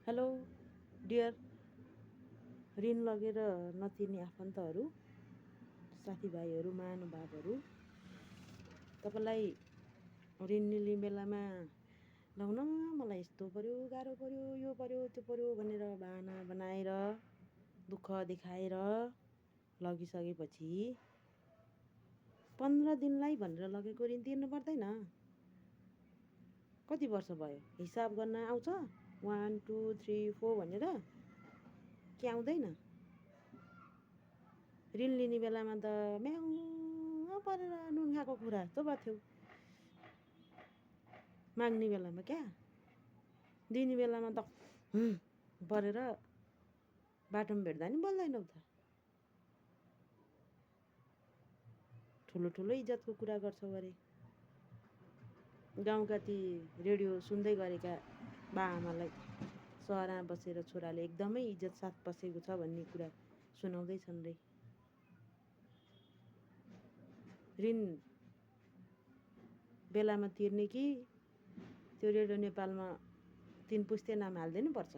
Hello dear, ऋण लगेर नतिर्ने आफन्तहरू, साथीभाइहरू, महानुभावहरू, तपाईँलाई ऋण लिने बेलामा लाउन मलाई यस्तो पऱ्यो, गाह्रो पऱ्यो, यो पऱ्यो, त्यो पऱ्यो भनेर बहाना बनाएर दुःख देखाएर लगिसकेपछि 15 दिनलाई भनेर लगेको ऋण तिर्नु पर्दैन। कति वर्ष भयो हिसाब गर्न आउँछ 1 2 3 4 भनेर के आउँदैन। ऋण लिने बेलामा त म्याउ परेर नुन खाएको कुरा जस्तो भएको थियो। माग्ने बेलामा क्या दिने बेलामा त परेर बाटोमा भेट्दा नि बोल्दैनौ त। ठुलो ठुलो इज्जतको कुरा गर्छौ अरे। गाउँका ती रेडियो सुन्दै गरेका बाआमालाई सहरमा बसेर छोराले एकदमै इज्जत साथ बसेको छ भन्ने कुरा सुनाउँदैछन् रे। ऋण बेलामा तिर्ने कि त्यो रेडियो नेपालमा 3 पुस्ते नाम हाल्दिनु पर्छ।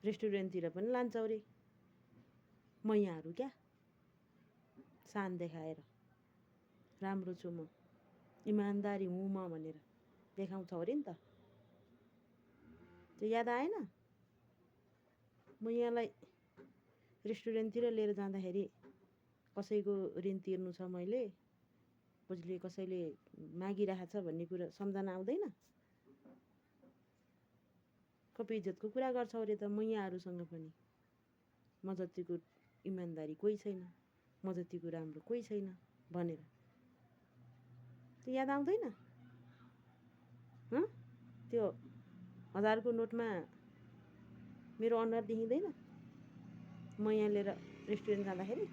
रेस्टुरेन्टतिर पनि लान्छौ रे मैयाहरू क्या, सान देखाएर राम्रो छु म, इमान्दारी हुँ म भनेर देखाउँछौ अरे नि त। त्यो याद आएन? म यहाँलाई रेस्टुरेन्टतिर लिएर जाँदाखेरि कसैको ऋण तिर्नु छ, मैले बुझले कसैले मागिरहेको छ भन्ने कुरा सम्झना आउँदैन? कपि इज्जतको कुरा गर्छौ अरे त मैयाहरूसँग पनि। म जतिको इमान्दारी कोही छैन, म जतिको राम्रो कोही छैन भनेर। त्यो याद आउँदैन? त्यो 1000 को नोटमा मेरो अनुहार देखिँदैन म यहाँ लिएर रेस्टुरेन्ट जाँदाखेरि?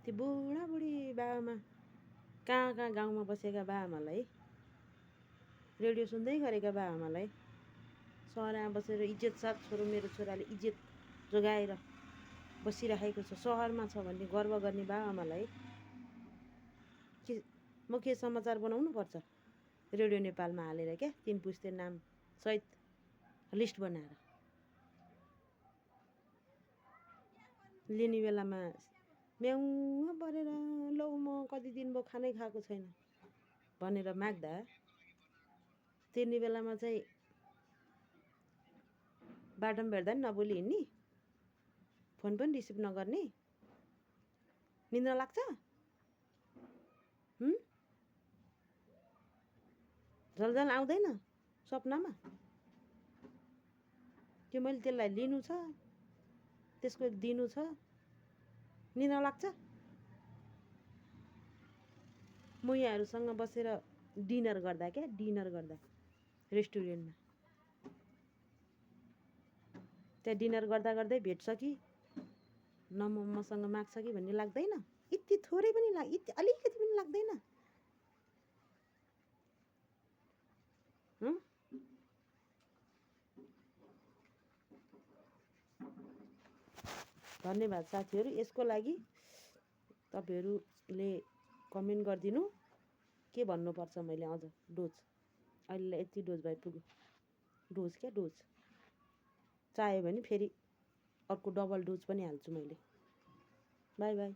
त्यो बुढाबुढी बाबामा कहाँ कहाँ गाउँमा बसेका बाआमालाई, रेडियो सुन्दै गरेका बाआमालाई, सहरमा बसेर इज्जत साथ मेरो छोराले इज्जत जोगाएर बसिराखेको छ, सहरमा छ भन्ने गर्व गर्ने बाआमालाई म के समाचार बनाउनु पर्छ? रेडियो नेपालमा हालेर क्या 3 पुस्ते नाम सहित लिस्ट बनाएर लिने बेलामा म्याउ परेर लौ म कति दिन भयो खानै खाएको छैन भनेर माग्दा, तिर्ने बेलामा चाहिँ बाटोमा भेट्दा नि नबोली हिँड्ने, फोन पनि रिसिभ नगर्ने, निद्रा लाग्छ? झलझल आउँदैन सपनामा? त्यो मैले त्यसलाई लिनु छ, त्यसको दिनु छ, निद्रा लाग्छ? म यहाँहरूसँग बसेर डिनर गर्दा क्या, डिनर गर्दा रेस्टुरेन्टमा त्यहाँ डिनर गर्दा गर्दै भेट्छ कि न मसँग माग्छ कि भन्ने लाग्दैन? यति थोरै पनि यति अलिकति पनि लाग्दैन? धन्यवाद साथीहरू। यसको लागि तपाईँहरूले कमेन्ट गरिदिनु के भन्नुपर्छ मैले अझ डोज। अहिलेलाई यति डोज भए पुग्यो। डोज क्या डोज, चाह्यो भने फेरि अर्को डबल डोज पनि हाल्छु मैले। By by.